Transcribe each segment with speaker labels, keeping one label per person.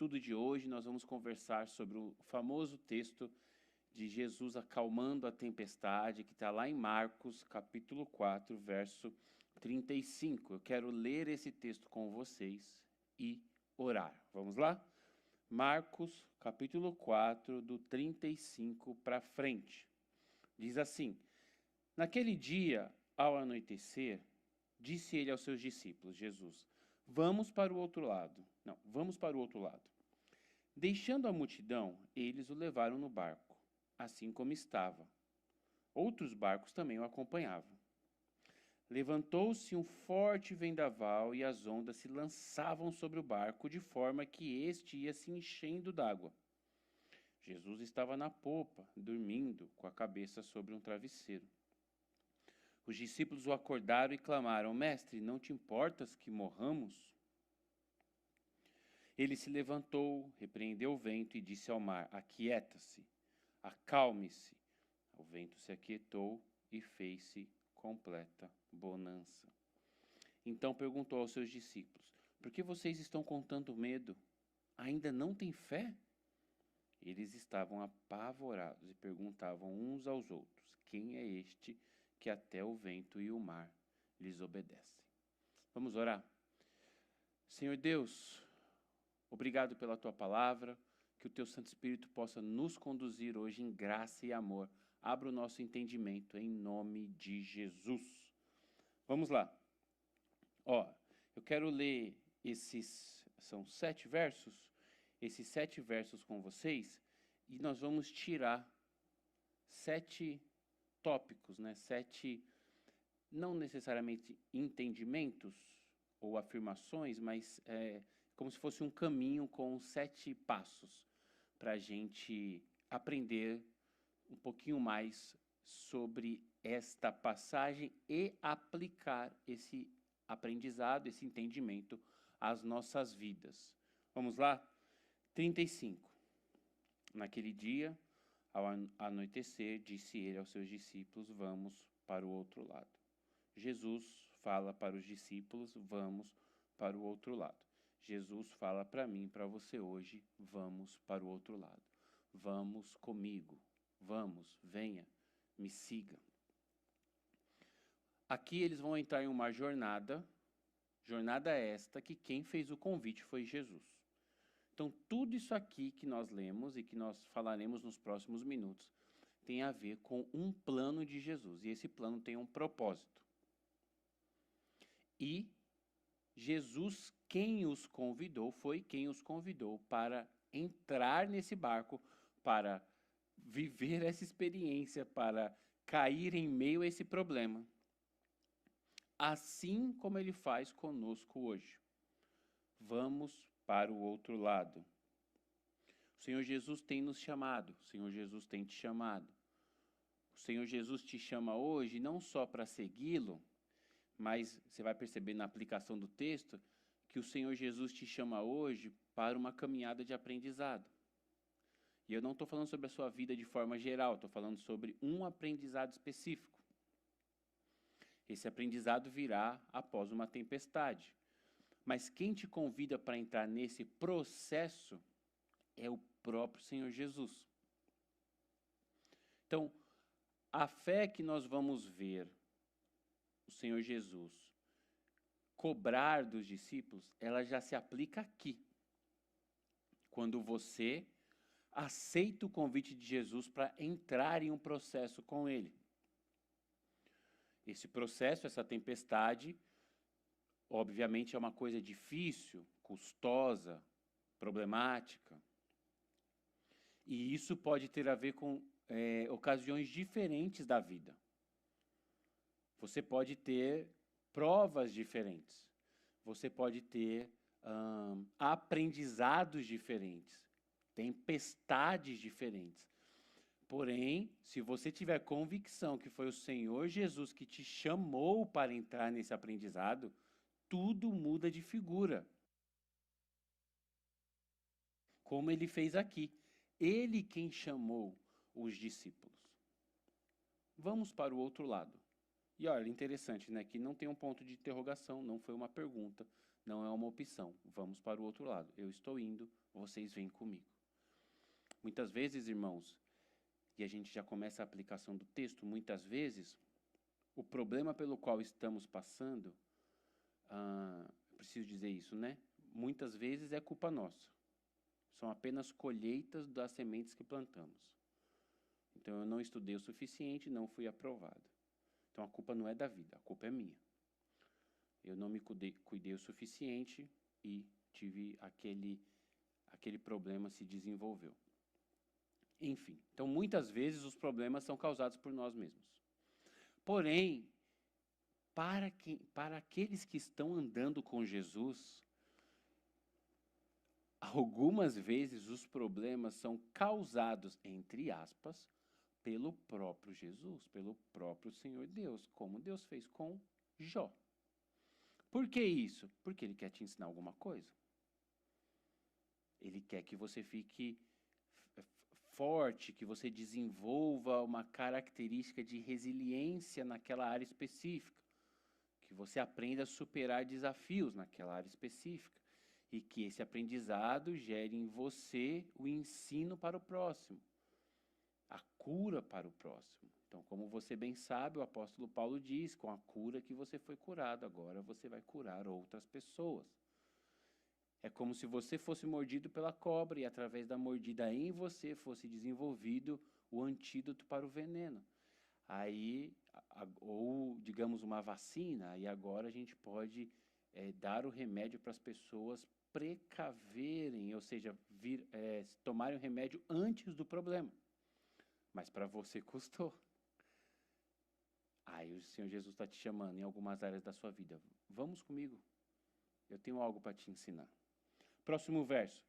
Speaker 1: estudo de hoje nós vamos conversar sobre o famoso texto de Jesus acalmando a tempestade, que está lá em Marcos, capítulo 4, verso 35. Eu quero ler esse texto com vocês e orar. Vamos lá? Marcos, capítulo 4, do 35 para frente. Diz assim: Naquele dia, ao anoitecer, disse ele aos seus discípulos, Jesus, vamos para o outro lado. Não, vamos para o outro lado. Deixando a multidão, eles o levaram no barco, assim como estava. Outros barcos também o acompanhavam. Levantou-se um forte vendaval e as ondas se lançavam sobre o barco, de forma que este ia se enchendo d'água. Jesus estava na popa, dormindo, com a cabeça sobre um travesseiro. Os discípulos o acordaram e clamaram, Mestre, não te importas que morramos? Ele se levantou, repreendeu o vento e disse ao mar, aquieta-se, acalme-se. O vento se aquietou e fez-se completa bonança. Então perguntou aos seus discípulos, por que vocês estão com tanto medo? Ainda não têm fé? Eles estavam apavorados e perguntavam uns aos outros, quem é este que até o vento e o mar lhes obedecem? Vamos orar? Senhor Deus, obrigado pela tua palavra, que o teu Santo Espírito possa nos conduzir hoje em graça e amor. Abra o nosso entendimento em nome de Jesus. Vamos lá. Eu quero ler são 7 versos, esses 7 versos com vocês, e nós vamos tirar 7 tópicos, 7, não necessariamente entendimentos ou afirmações, mas como se fosse um caminho com 7 passos para a gente aprender um pouquinho mais sobre esta passagem e aplicar esse aprendizado, esse entendimento às nossas vidas. Vamos lá? 35. Naquele dia, ao anoitecer, disse ele aos seus discípulos, vamos para o outro lado. Jesus fala para os discípulos, vamos para o outro lado. Jesus fala para mim, para você hoje, vamos para o outro lado. Vamos comigo. Vamos, venha, me siga. Aqui eles vão entrar em uma jornada esta que quem fez o convite foi Jesus. Então tudo isso aqui que nós lemos e que nós falaremos nos próximos minutos tem a ver com um plano de Jesus. E esse plano tem um propósito. E Jesus, quem os convidou, foi quem os convidou para entrar nesse barco, para viver essa experiência, para cair em meio a esse problema. Assim como ele faz conosco hoje. Vamos para o outro lado. O Senhor Jesus tem nos chamado, o Senhor Jesus tem te chamado. O Senhor Jesus te chama hoje não só para segui-lo, mas você vai perceber na aplicação do texto que o Senhor Jesus te chama hoje para uma caminhada de aprendizado. E eu não estou falando sobre a sua vida de forma geral, estou falando sobre um aprendizado específico. Esse aprendizado virá após uma tempestade. Mas quem te convida para entrar nesse processo é o próprio Senhor Jesus. Então, a fé que nós vamos ver o Senhor Jesus cobrar dos discípulos, ela já se aplica aqui. Quando você aceita o convite de Jesus para entrar em um processo com ele. Esse processo, essa tempestade, obviamente é uma coisa difícil, custosa, problemática. E isso pode ter a ver com ocasiões diferentes da vida. Você pode ter provas diferentes. Você pode ter aprendizados diferentes. Tempestades diferentes. Porém, se você tiver convicção que foi o Senhor Jesus que te chamou para entrar nesse aprendizado, tudo muda de figura. Como ele fez aqui. Ele quem chamou os discípulos. Vamos para o outro lado. E olha, interessante, né? Que não tem um ponto de interrogação, não foi uma pergunta, Não é uma opção. Vamos para o outro lado. Eu estou indo, vocês vêm comigo. Muitas vezes, irmãos, e a gente já começa a aplicação do texto, muitas vezes, o problema pelo qual estamos passando, preciso dizer isso, né? Muitas vezes é culpa nossa. São apenas colheitas das sementes que plantamos. Então, eu não estudei o suficiente, não fui aprovado. Então, a culpa não é da vida, a culpa é minha. Eu não me cuidei o suficiente e tive aquele problema se desenvolveu. Enfim, então muitas vezes os problemas são causados por nós mesmos. Porém, para aqueles que estão andando com Jesus, algumas vezes os problemas são causados, entre aspas, pelo próprio Jesus, pelo próprio Senhor Deus, como Deus fez com Jó. Por que isso? Porque Ele quer te ensinar alguma coisa. Ele quer que você fique forte, que você desenvolva uma característica de resiliência naquela área específica, que você aprenda a superar desafios naquela área específica e que esse aprendizado gere em você o ensino para o próximo, a cura para o próximo. Então, como você bem sabe, o apóstolo Paulo diz, com a cura que você foi curado, agora você vai curar outras pessoas. É como se você fosse mordido pela cobra e através da mordida em você fosse desenvolvido o antídoto para o veneno. Aí, ou digamos uma vacina, e agora a gente pode dar o remédio para as pessoas precaverem, ou seja, tomarem o remédio antes do problema. Mas para você custou. Aí o Senhor Jesus está te chamando em algumas áreas da sua vida. Vamos comigo. Eu tenho algo para te ensinar. Próximo verso.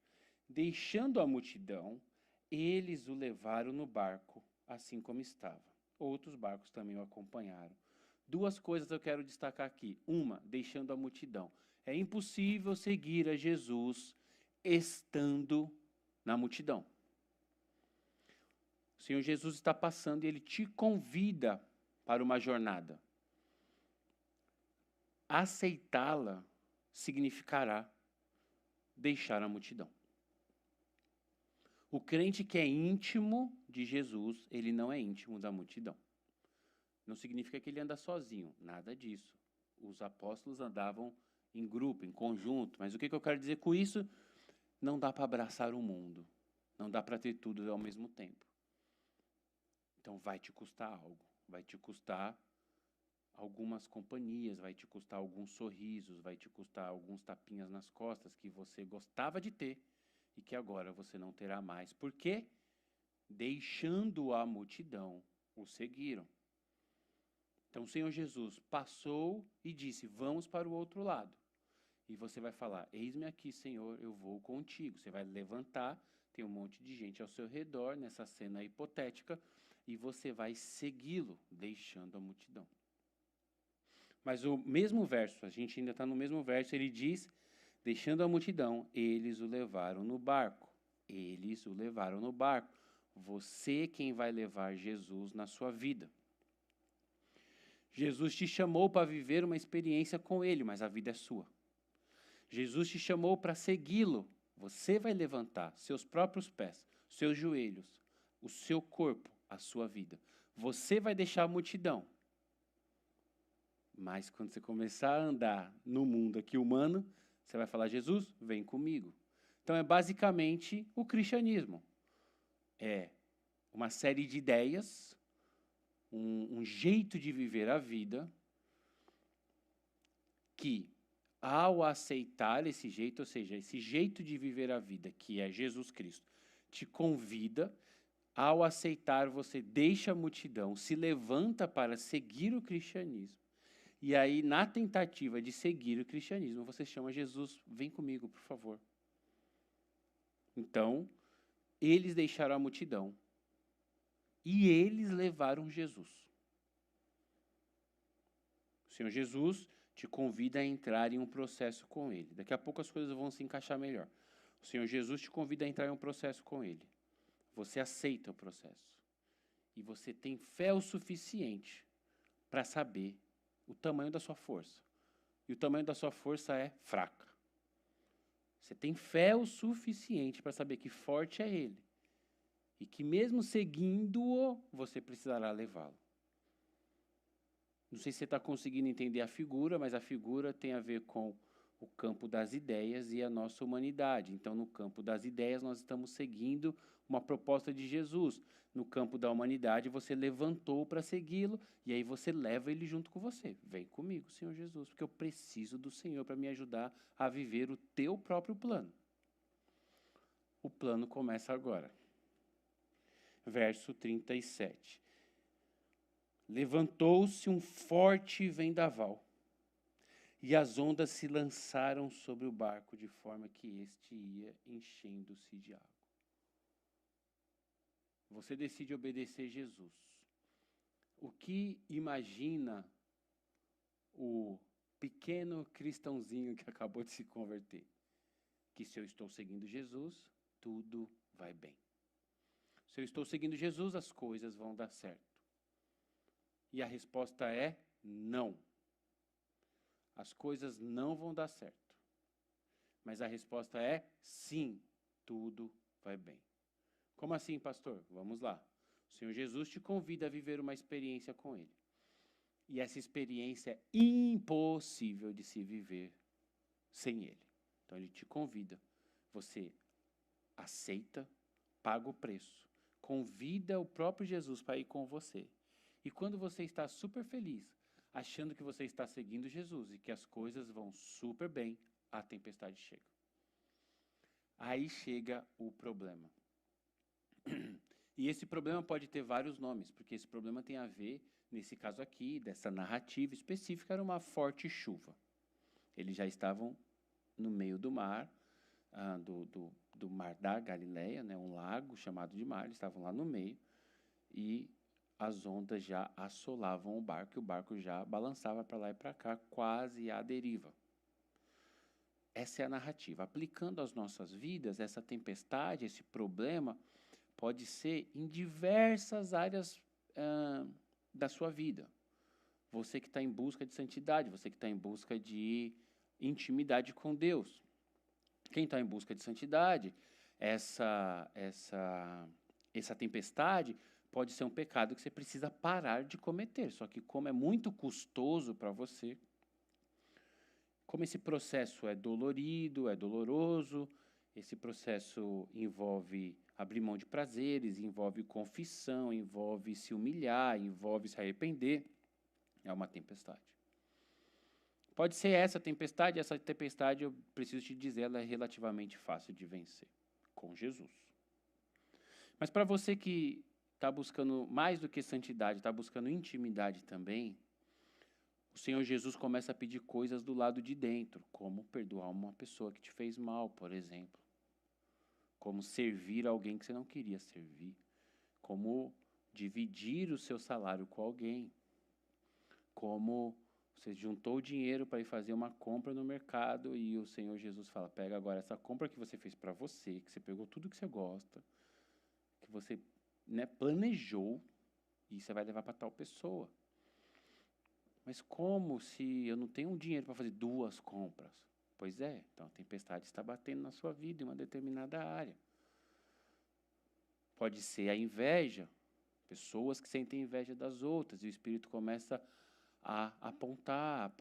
Speaker 1: Deixando a multidão, eles o levaram no barco, assim como estava. Outros barcos também o acompanharam. Duas coisas eu quero destacar aqui. Uma, deixando a multidão. É impossível seguir a Jesus estando na multidão. O Senhor Jesus está passando e Ele te convida para uma jornada. Aceitá-la significará deixar a multidão. O crente que é íntimo de Jesus, ele não é íntimo da multidão. Não significa que ele anda sozinho, nada disso. Os apóstolos andavam em grupo, em conjunto. Mas o que eu quero dizer com isso? Não dá para abraçar o mundo. Não dá para ter tudo ao mesmo tempo. Então vai te custar algo. Vai te custar algumas companhias, vai te custar alguns sorrisos, vai te custar alguns tapinhas nas costas que você gostava de ter e que agora você não terá mais. Por quê? Deixando a multidão, o seguiram. Então o Senhor Jesus passou e disse, vamos para o outro lado. E você vai falar, eis-me aqui, Senhor, eu vou contigo. Você vai levantar, tem um monte de gente ao seu redor, nessa cena hipotética, e você vai segui-lo, deixando a multidão. Mas o mesmo verso, a gente ainda está no mesmo verso, ele diz, deixando a multidão, eles o levaram no barco. Eles o levaram no barco. Você quem vai levar Jesus na sua vida. Jesus te chamou para viver uma experiência com Ele, mas a vida é sua. Jesus te chamou para segui-lo. Você vai levantar seus próprios pés, seus joelhos, o seu corpo, a sua vida. Você vai deixar a multidão. Mas quando você começar a andar no mundo aqui humano, você vai falar, Jesus, vem comigo. Então é basicamente o cristianismo. É uma série de ideias, um jeito de viver a vida, que ao aceitar esse jeito, ou seja, esse jeito de viver a vida, que é Jesus Cristo, te convida, ao aceitar você deixa a multidão, se levanta para seguir o cristianismo. E aí, na tentativa de seguir o cristianismo, você chama Jesus, vem comigo, por favor. Então, eles deixaram a multidão. E eles levaram Jesus. O Senhor Jesus te convida a entrar em um processo com Ele. Daqui a pouco as coisas vão se encaixar melhor. O Senhor Jesus te convida a entrar em um processo com Ele. Você aceita o processo. E você tem fé o suficiente para saber o tamanho da sua força E o tamanho da sua força é fraca. Você tem fé o suficiente para saber que forte é Ele. E que mesmo seguindo-o, você precisará levá-lo. Não sei se você está conseguindo entender a figura, mas a figura tem a ver com o campo das ideias e a nossa humanidade. Então, no campo das ideias, nós estamos seguindo uma proposta de Jesus. No campo da humanidade, você levantou para segui-lo, e aí você leva ele junto com você. Vem comigo, Senhor Jesus, porque eu preciso do Senhor para me ajudar a viver o teu próprio plano. O plano começa agora. Verso 37. Levantou-se um forte vendaval, e as ondas se lançaram sobre o barco, de forma que este ia enchendo-se de água. Você decide obedecer Jesus. O que imagina o pequeno cristãozinho que acabou de se converter? Que se eu estou seguindo Jesus, tudo vai bem. Se eu estou seguindo Jesus, as coisas vão dar certo. E a resposta é não. As coisas não vão dar certo. Mas a resposta é sim, tudo vai bem. Como assim, pastor? Vamos lá. O Senhor Jesus te convida a viver uma experiência com Ele. E essa experiência é impossível de se viver sem Ele. Então Ele te convida. Você aceita, paga o preço. Convida o próprio Jesus para ir com você. E quando você está super feliz, achando que você está seguindo Jesus e que as coisas vão super bem, a tempestade chega. Aí chega o problema. E esse problema pode ter vários nomes, porque esse problema tem a ver, nesse caso aqui, dessa narrativa específica, era uma forte chuva. Eles já estavam no meio do mar, do mar da Galileia, né, um lago chamado de mar, eles estavam lá no meio, e as ondas já assolavam o barco, e o barco já balançava para lá e para cá, quase à deriva. Essa é a narrativa. Aplicando às nossas vidas, essa tempestade, esse problema, pode ser em diversas áreas da sua vida. Você que está em busca de santidade, você que está em busca de intimidade com Deus. Quem está em busca de santidade, essa tempestade pode ser um pecado que você precisa parar de cometer. Só que como é muito custoso para você, como esse processo é dolorido, é doloroso, esse processo envolve abrir mão de prazeres, envolve confissão, envolve se humilhar, envolve se arrepender, é uma tempestade. Pode ser essa tempestade, eu preciso te dizer, ela é relativamente fácil de vencer, com Jesus. Mas para você que está buscando mais do que santidade, está buscando intimidade também, o Senhor Jesus começa a pedir coisas do lado de dentro, como perdoar uma pessoa que te fez mal, por exemplo. Como servir alguém que você não queria servir. Como dividir o seu salário com alguém. Como você juntou o dinheiro para ir fazer uma compra no mercado e o Senhor Jesus fala, pega agora essa compra que você fez para você, que você pegou tudo que você gosta, que você planejou e você vai levar para tal pessoa. Mas como se eu não tenho dinheiro para fazer 2 compras? Pois é, então a tempestade está batendo na sua vida em uma determinada área. Pode ser a inveja, pessoas que sentem inveja das outras, e o Espírito começa a apontar,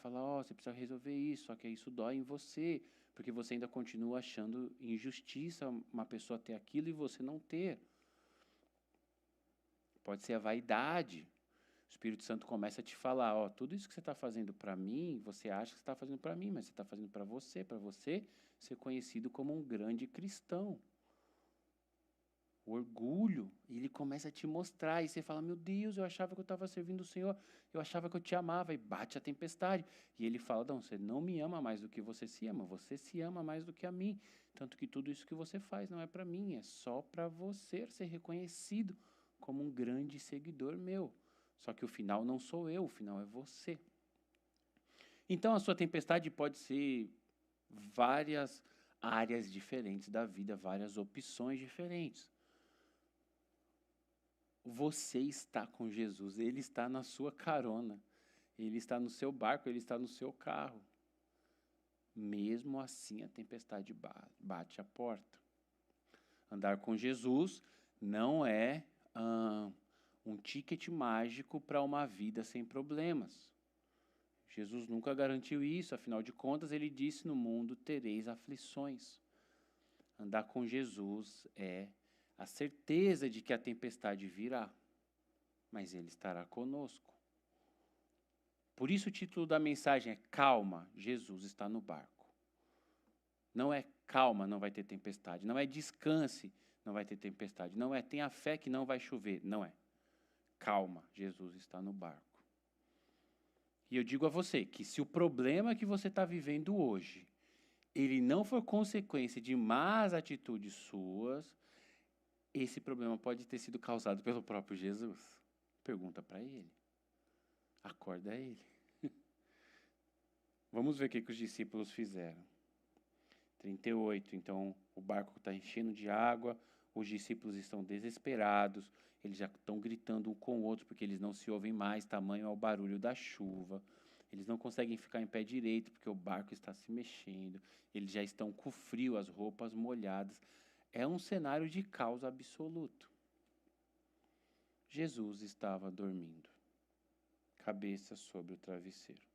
Speaker 1: falar, você precisa resolver isso, só que isso dói em você, porque você ainda continua achando injustiça uma pessoa ter aquilo e você não ter. Pode ser a vaidade. O Espírito Santo começa a te falar, tudo isso que você está fazendo para mim, você acha que você está fazendo para mim, mas você está fazendo para você ser conhecido como um grande cristão. O orgulho, ele começa a te mostrar, e você fala, meu Deus, eu achava que eu estava servindo o Senhor, eu achava que eu te amava, e bate a tempestade. E ele fala, não, você não me ama mais do que você se ama, você se ama mais do que a mim, tanto que tudo isso que você faz não é para mim, é só para você ser reconhecido como um grande seguidor meu. Só que o final não sou eu, o final é você. Então a sua tempestade pode ser várias áreas diferentes da vida, várias opções diferentes. Você está com Jesus, Ele está na sua carona. Ele está no seu barco, ele está no seu carro. Mesmo assim, a tempestade bate a porta. Andar com Jesus não é um ticket mágico para uma vida sem problemas. Jesus nunca garantiu isso, afinal de contas, ele disse: no mundo tereis aflições. Andar com Jesus é a certeza de que a tempestade virá, mas ele estará conosco. Por isso o título da mensagem é Calma, Jesus está no barco. Não é calma, não vai ter tempestade. Não é descanse, não vai ter tempestade. Não é tenha fé que não vai chover. Não é. Calma, Jesus está no barco. E eu digo a você que se o problema que você está vivendo hoje, ele não for consequência de más atitudes suas, esse problema pode ter sido causado pelo próprio Jesus. Pergunta para ele. Acorda ele. Vamos ver o que os discípulos fizeram. 38, então o barco está enchendo de água, os discípulos estão desesperados, eles já estão gritando um com o outro porque eles não se ouvem mais, tamanho é o barulho da chuva. Eles não conseguem ficar em pé direito porque o barco está se mexendo, eles já estão com frio, as roupas molhadas. É um cenário de caos absoluto. Jesus estava dormindo, cabeça sobre o travesseiro.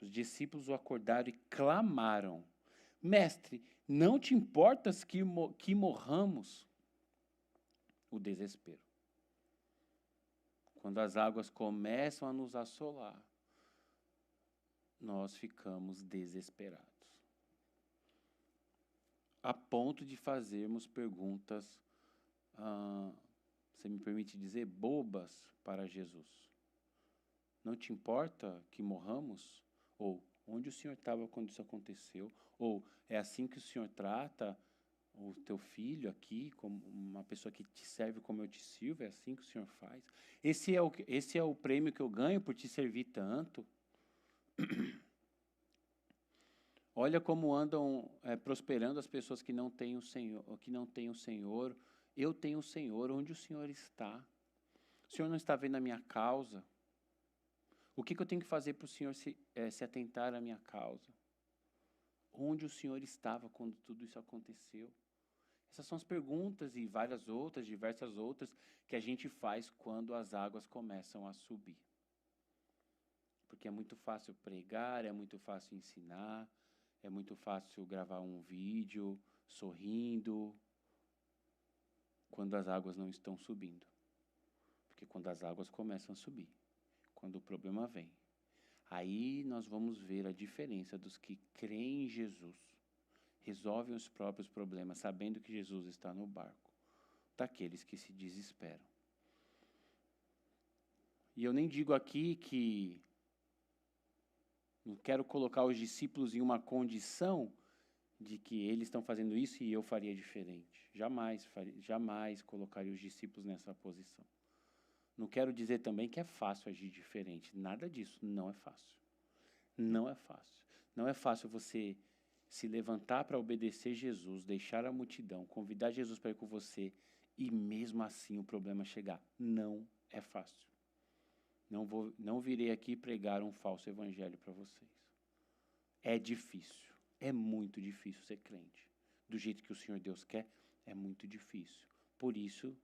Speaker 1: Os discípulos o acordaram e clamaram: Mestre, não te importas que morramos? O desespero. Quando as águas começam a nos assolar, nós ficamos desesperados. A ponto de fazermos perguntas, você me permite dizer, bobas para Jesus. Não te importa que morramos? Ou onde o Senhor estava quando isso aconteceu? Ou é assim que o Senhor trata o teu filho aqui, como uma pessoa que te serve como eu te sirvo? É assim que o Senhor faz? Esse é o prêmio que eu ganho por te servir tanto? Olha como andam prosperando as pessoas que não têm o Senhor, Eu tenho o Senhor. Onde o Senhor está? O Senhor não está vendo a minha causa? O que eu tenho que fazer para o Senhor se atentar à minha causa? Onde o Senhor estava quando tudo isso aconteceu? Essas são as perguntas e várias outras, diversas outras, que a gente faz quando as águas começam a subir. Porque é muito fácil pregar, é muito fácil ensinar, é muito fácil gravar um vídeo sorrindo, quando as águas não estão subindo. Porque quando as águas começam a subir, quando o problema vem, aí nós vamos ver a diferença dos que creem em Jesus, resolvem os próprios problemas, sabendo que Jesus está no barco, daqueles que se desesperam. E eu nem digo aqui que não quero colocar os discípulos em uma condição de que eles estão fazendo isso e eu faria diferente. Jamais colocaria os discípulos nessa posição. Não quero dizer também que é fácil agir diferente. Nada disso. Não é fácil. Não é fácil. Não é fácil você se levantar para obedecer Jesus, deixar a multidão, convidar Jesus para ir com você e mesmo assim o problema chegar. Não é fácil. Não virei aqui pregar um falso evangelho para vocês. É difícil. É muito difícil ser crente. Do jeito que o Senhor Deus quer, é muito difícil. Por isso,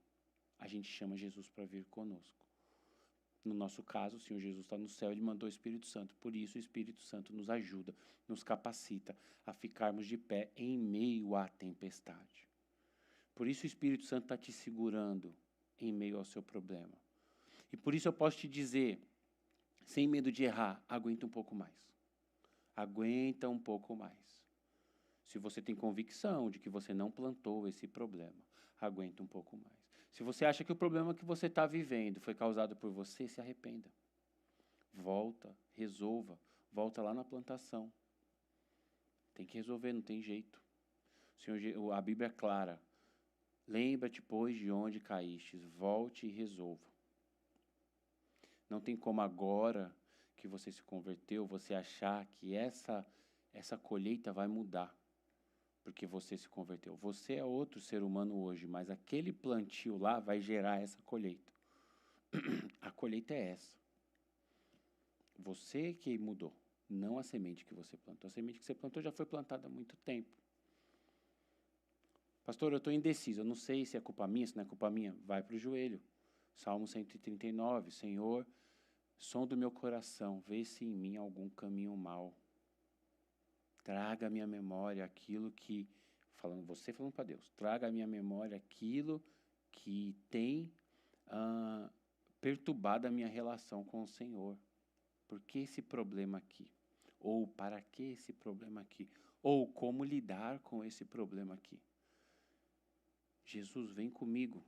Speaker 1: a gente chama Jesus para vir conosco. No nosso caso, o Senhor Jesus está no céu, Ele mandou o Espírito Santo. Por isso, o Espírito Santo nos ajuda, nos capacita a ficarmos de pé em meio à tempestade. Por isso, o Espírito Santo está te segurando em meio ao seu problema. E por isso eu posso te dizer, sem medo de errar, aguenta um pouco mais. Aguenta um pouco mais. Se você tem convicção de que você não plantou esse problema, aguenta um pouco mais. Se você acha que o problema que você está vivendo foi causado por você, se arrependa. Volta, resolva, volta lá na plantação. Tem que resolver, não tem jeito. A Bíblia é clara. Lembra-te, pois, de onde caístes, volte e resolva. Não tem como agora que você se converteu, você achar que essa colheita vai mudar. Porque você se converteu. Você é outro ser humano hoje, mas aquele plantio lá vai gerar essa colheita. A colheita é essa. Você que mudou, não a semente que você plantou. A semente que você plantou já foi plantada há muito tempo. Pastor, eu estou indeciso, eu não sei se é culpa minha, se não é culpa minha. Vai para o joelho. Salmo 139, Senhor, som do meu coração, vê se em mim algum caminho mau. Traga à minha memória aquilo que, você falando para Deus, traga à minha memória aquilo que tem perturbado a minha relação com o Senhor. Por que esse problema aqui? Ou para que esse problema aqui? Ou como lidar com esse problema aqui? Jesus, vem comigo.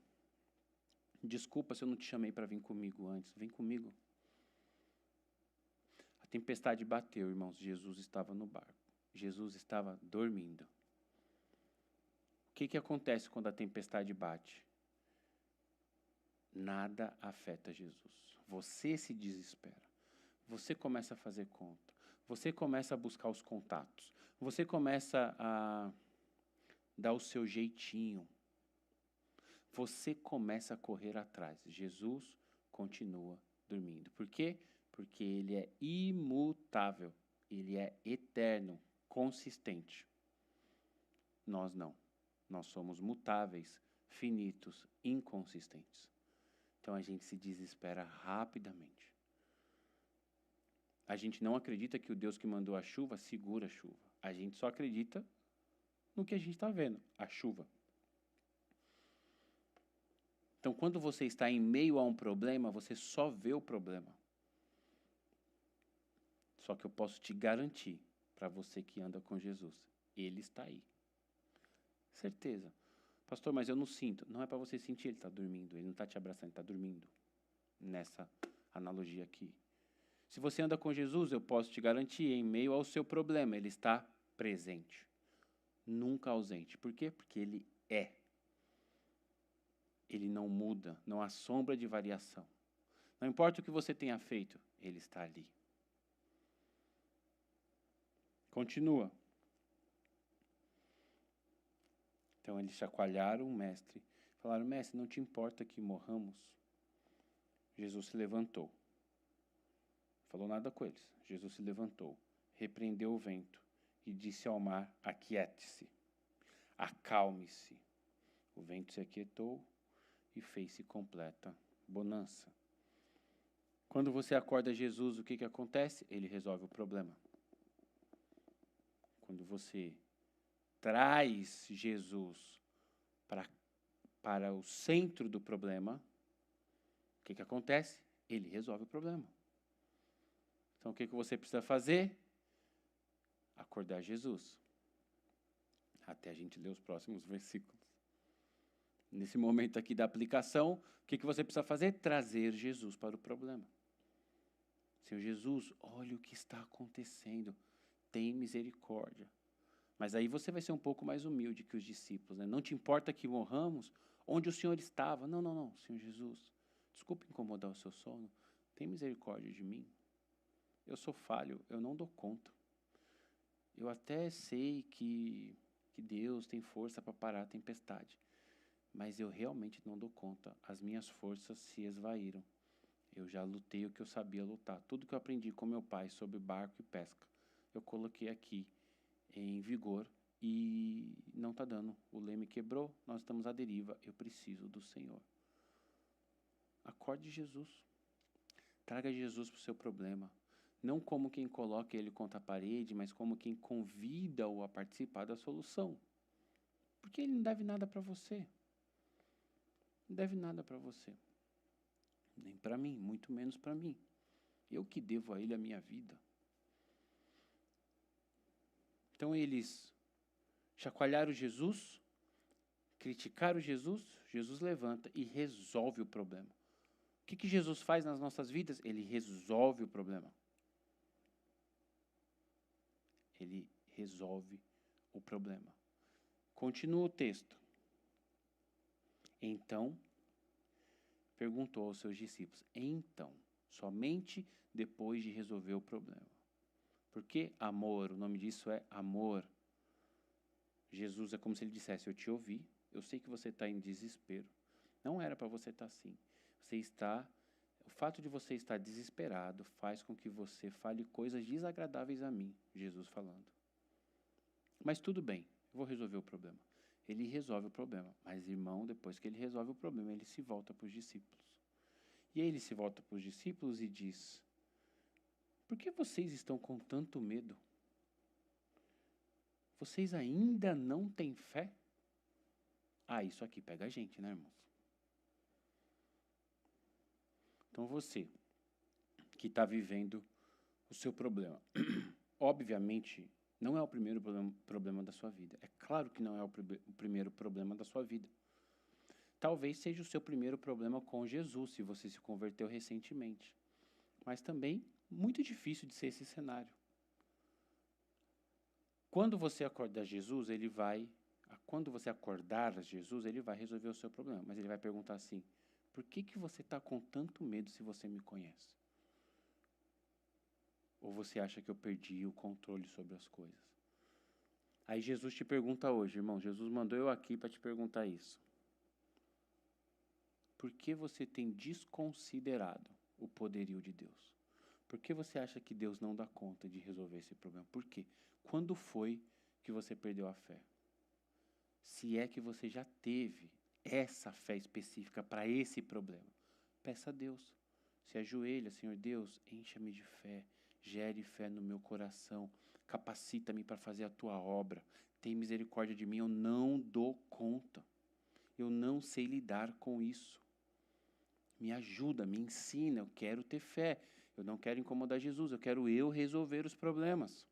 Speaker 1: Desculpa se eu não te chamei para vir comigo antes. Vem comigo. A tempestade bateu, irmãos. Jesus estava no barco. Jesus estava dormindo. O que acontece quando a tempestade bate? Nada afeta Jesus. Você se desespera. Você começa a fazer conta. Você começa a buscar os contatos. Você começa a dar o seu jeitinho. Você começa a correr atrás. Jesus continua dormindo. Por quê? Porque ele é imutável. Ele é eterno, consistente. Nós não. Nós somos mutáveis, finitos, inconsistentes. Então a gente se desespera rapidamente. A gente não acredita que o Deus que mandou a chuva segura a chuva. A gente só acredita no que a gente está vendo, a chuva. Então, quando você está em meio a um problema, você só vê o problema. Só que eu posso te garantir, para você que anda com Jesus, ele está aí. Certeza. Pastor, mas eu não sinto. Não é para você sentir, ele está dormindo. Ele não está te abraçando, ele está dormindo. Nessa analogia aqui. Se você anda com Jesus, eu posso te garantir, em meio ao seu problema, ele está presente. Nunca ausente. Por quê? Porque ele é. Ele não muda, não há sombra de variação. Não importa o que você tenha feito, ele está ali. Continua. Então eles chacoalharam o mestre. Falaram, mestre, não te importa que morramos? Jesus se levantou. Não falou nada com eles. Jesus se levantou, repreendeu o vento e disse ao mar, aquiete-se, acalme-se. O vento se aquietou e fez-se completa bonança. Quando você acorda Jesus, o que acontece? Ele resolve o problema. Quando você traz Jesus para o centro do problema, o que acontece? Ele resolve o problema. Então, o que você precisa fazer? Acordar Jesus. Até a gente ler os próximos versículos. Nesse momento aqui da aplicação, o que você precisa fazer? Trazer Jesus para o problema. Senhor Jesus, olha o que está acontecendo. Tem misericórdia. Mas aí você vai ser um pouco mais humilde que os discípulos, né? Não te importa que morramos? Onde o Senhor estava? Não, Senhor Jesus. Desculpe incomodar o seu sono. Tem misericórdia de mim. Eu sou falho, eu não dou conta. Eu até sei que Deus tem força para parar a tempestade. Mas eu realmente não dou conta. As minhas forças se esvaíram. Eu já lutei o que eu sabia lutar. Tudo que eu aprendi com meu pai sobre barco e pesca, eu coloquei aqui em vigor e não está dando. O leme quebrou, nós estamos à deriva. Eu preciso do Senhor. Acorde Jesus. Traga Jesus para o seu problema. Não como quem coloca ele contra a parede, mas como quem convida-o a participar da solução. Porque ele não deve nada para você. Não deve nada para você. Nem para mim, muito menos para mim. Eu que devo a ele a minha vida. Então eles chacoalharam Jesus, criticaram Jesus, Jesus levanta e resolve o problema. O que Jesus faz nas nossas vidas? Ele resolve o problema. Ele resolve o problema. Continua o texto. Então, perguntou aos seus discípulos. Então, somente depois de resolver o problema. Por que amor? O nome disso é amor. Jesus é como se ele dissesse, eu te ouvi, eu sei que você está em desespero. Não era para você estar assim. O fato de você estar desesperado faz com que você fale coisas desagradáveis a mim, Jesus falando. Mas tudo bem, eu vou resolver o problema. Ele resolve o problema, mas irmão, depois que ele resolve o problema, ele se volta para os discípulos. E aí ele se volta para os discípulos e diz: por que vocês estão com tanto medo? Vocês ainda não têm fé? Ah, isso aqui pega a gente, né, irmãos? Então você, que está vivendo o seu problema, obviamente, não é o primeiro problema da sua vida. É claro que não é o primeiro problema da sua vida. Talvez seja o seu primeiro problema com Jesus, se você se converteu recentemente. Mas também muito difícil de ser esse cenário. Quando você acordar Jesus, quando você acordar a Jesus, ele vai resolver o seu problema. Mas ele vai perguntar assim: por que você está com tanto medo se você me conhece? Ou você acha que eu perdi o controle sobre as coisas? Aí Jesus te pergunta hoje, irmão, Jesus mandou eu aqui para te perguntar isso. Por que você tem desconsiderado o poderio de Deus? Por que você acha que Deus não dá conta de resolver esse problema? Por quê? Quando foi que você perdeu a fé? Se é que você já teve essa fé específica para esse problema, peça a Deus. Se ajoelha: Senhor Deus, encha-me de fé, gere fé no meu coração, capacita-me para fazer a tua obra, tem misericórdia de mim, eu não dou conta, eu não sei lidar com isso. Me ajuda, me ensina, eu quero ter fé, eu não quero incomodar Jesus, eu quero resolver os problemas.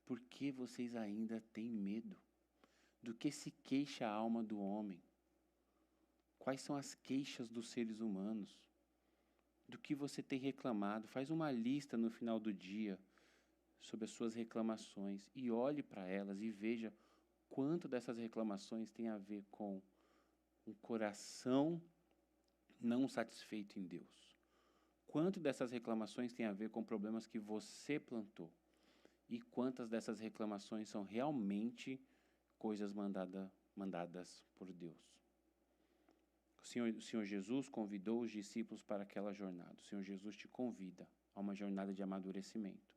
Speaker 1: Por que vocês ainda têm medo? Do que se queixa a alma do homem? Quais são as queixas dos seres humanos? Do que você tem reclamado? Faz uma lista no final do dia sobre as suas reclamações e olhe para elas e veja quanto dessas reclamações tem a ver com um coração não satisfeito em Deus. Quanto dessas reclamações tem a ver com problemas que você plantou? E quantas dessas reclamações são realmente coisas mandadas por Deus? O Senhor Jesus convidou os discípulos para aquela jornada. O Senhor Jesus te convida a uma jornada de amadurecimento.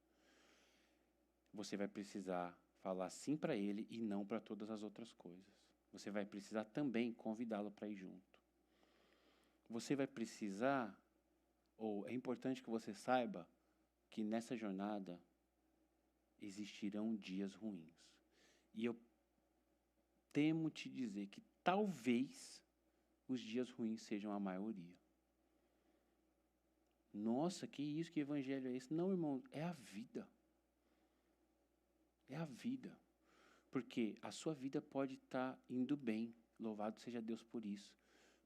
Speaker 1: Você vai precisar falar sim para Ele e não para todas as outras coisas. Você vai precisar também convidá-lo para ir junto. Você vai precisar, ou é importante que você saiba, que nessa jornada existirão dias ruins. E eu temo te dizer que talvez os dias ruins sejam a maioria. Nossa, que isso, que evangelho é esse? Não, irmão, é a vida. É a vida. Porque a sua vida pode estar indo bem, louvado seja Deus por isso.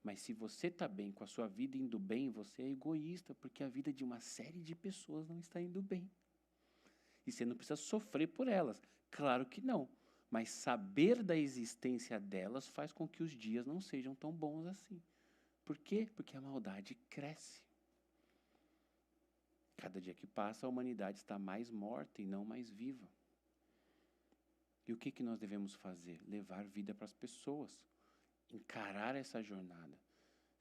Speaker 1: Mas se você está bem com a sua vida indo bem, você é egoísta, porque a vida de uma série de pessoas não está indo bem. E você não precisa sofrer por elas. Claro que não. Mas saber da existência delas faz com que os dias não sejam tão bons assim. Por quê? Porque a maldade cresce. Cada dia que passa, a humanidade está mais morta e não mais viva. E o que nós devemos fazer? Levar vida para as pessoas. Encarar essa jornada.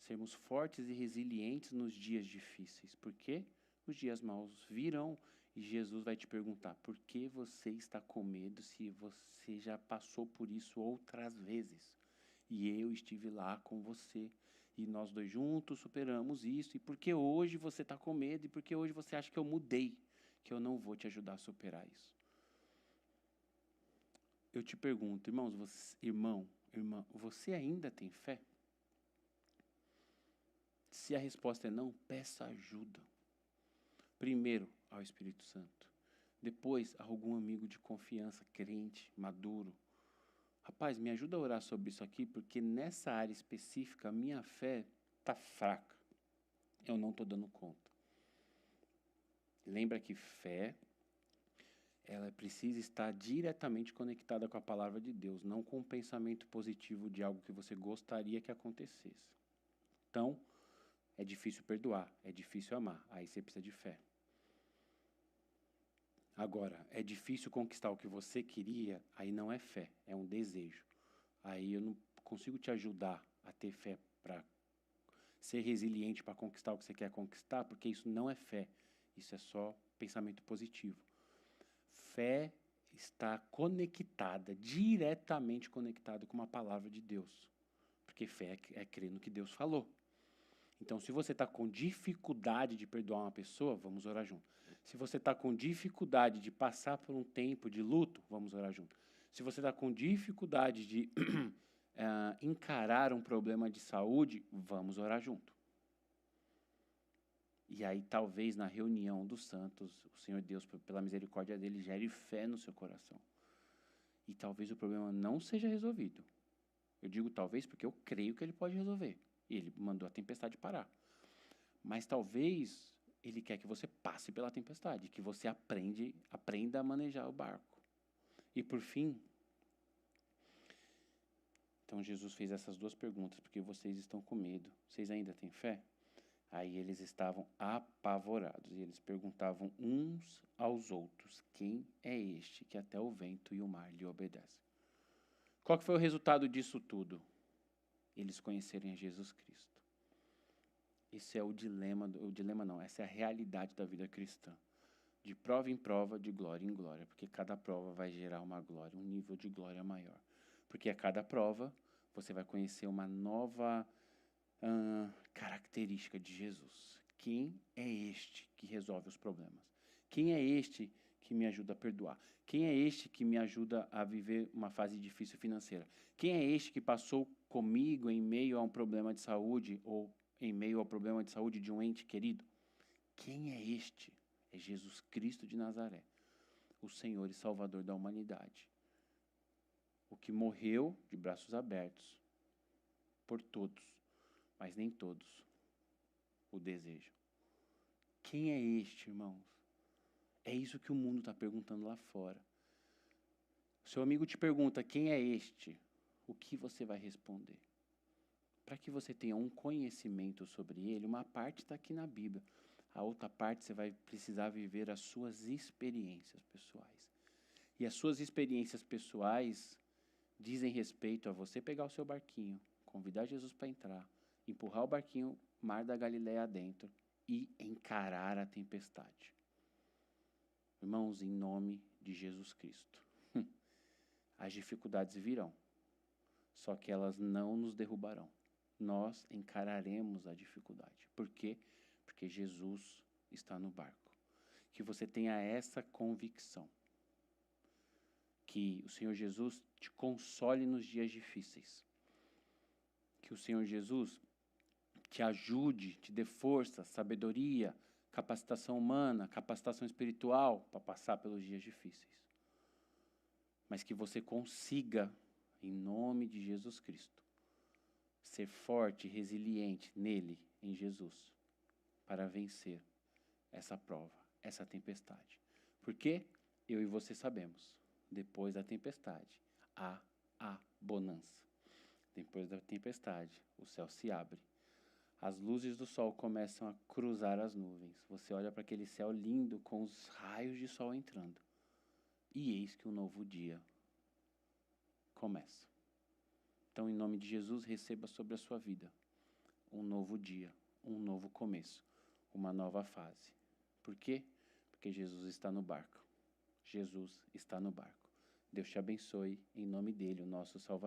Speaker 1: Sermos fortes e resilientes nos dias difíceis. Por quê? Os dias maus virão. E Jesus vai te perguntar: por que você está com medo se você já passou por isso outras vezes? E eu estive lá com você. E nós dois juntos superamos isso. E por que hoje você está com medo? E por que hoje você acha que eu mudei? Que eu não vou te ajudar a superar isso? Eu te pergunto, irmã, você ainda tem fé? Se a resposta é não, peça ajuda. Primeiro ao Espírito Santo. Depois a algum amigo de confiança, crente, maduro. Rapaz, me ajuda a orar sobre isso aqui, porque nessa área específica a minha fé está fraca. Eu não estou dando conta. Lembra que fé, ela precisa estar diretamente conectada com a palavra de Deus, não com um pensamento positivo de algo que você gostaria que acontecesse. Então, é difícil perdoar, é difícil amar, aí você precisa de fé. Agora, é difícil conquistar o que você queria, aí não é fé, é um desejo. Aí eu não consigo te ajudar a ter fé para ser resiliente para conquistar o que você quer conquistar, porque isso não é fé. Isso é só pensamento positivo. Fé está conectada, diretamente conectada com uma palavra de Deus. Porque fé é crer no que Deus falou. Então, se você está com dificuldade de perdoar uma pessoa, vamos orar junto. Se você está com dificuldade de passar por um tempo de luto, vamos orar junto. Se você está com dificuldade de encarar um problema de saúde, vamos orar junto. E aí, talvez, na reunião dos santos, o Senhor Deus, pela misericórdia dele, gere fé no seu coração. E talvez o problema não seja resolvido. Eu digo talvez porque eu creio que ele pode resolver. E ele mandou a tempestade parar. Mas talvez ele quer que você passe pela tempestade, que você aprenda a manejar o barco. E por fim, então Jesus fez essas duas perguntas, porque vocês estão com medo. Vocês ainda têm fé? Aí eles estavam apavorados e eles perguntavam uns aos outros: quem é este que até o vento e o mar lhe obedecem? Qual que foi o resultado disso tudo? Eles conhecerem a Jesus Cristo. Esse é o dilema não, essa é a realidade da vida cristã. De prova em prova, de glória em glória, porque cada prova vai gerar uma glória, um nível de glória maior. Porque a cada prova você vai conhecer uma nova característica de Jesus. Quem é este que resolve os problemas? Quem é este que me ajuda a perdoar? Quem é este que me ajuda a viver uma fase difícil financeira? Quem é este que passou comigo em meio a um problema de saúde ou em meio ao problema de saúde de um ente querido? Quem é este? É Jesus Cristo de Nazaré, o Senhor e Salvador da humanidade. O que morreu de braços abertos por todos, mas nem todos o desejam. Quem é este, irmãos? É isso que o mundo está perguntando lá fora. Seu amigo te pergunta, quem é este? O que você vai responder? Para que você tenha um conhecimento sobre ele, uma parte está aqui na Bíblia. A outra parte você vai precisar viver as suas experiências pessoais. E as suas experiências pessoais dizem respeito a você pegar o seu barquinho, convidar Jesus para entrar, empurrar o barquinho Mar da Galileia adentro e encarar a tempestade. Irmãos, em nome de Jesus Cristo. As dificuldades virão, só que elas não nos derrubarão. Nós encararemos a dificuldade. Por quê? Porque Jesus está no barco. Que você tenha essa convicção. Que o Senhor Jesus te console nos dias difíceis. Que o Senhor Jesus te ajude, te dê força, sabedoria, capacitação humana, capacitação espiritual para passar pelos dias difíceis. Mas que você consiga, em nome de Jesus Cristo, ser forte e resiliente nele, em Jesus, para vencer essa prova, essa tempestade. Porque eu e você sabemos, depois da tempestade, há a bonança. Depois da tempestade, o céu se abre. As luzes do sol começam a cruzar as nuvens. Você olha para aquele céu lindo com os raios de sol entrando. E eis que um novo dia começa. Então, em nome de Jesus, receba sobre a sua vida um novo dia, um novo começo, uma nova fase. Por quê? Porque Jesus está no barco. Jesus está no barco. Deus te abençoe, em nome dele, o nosso Salvador.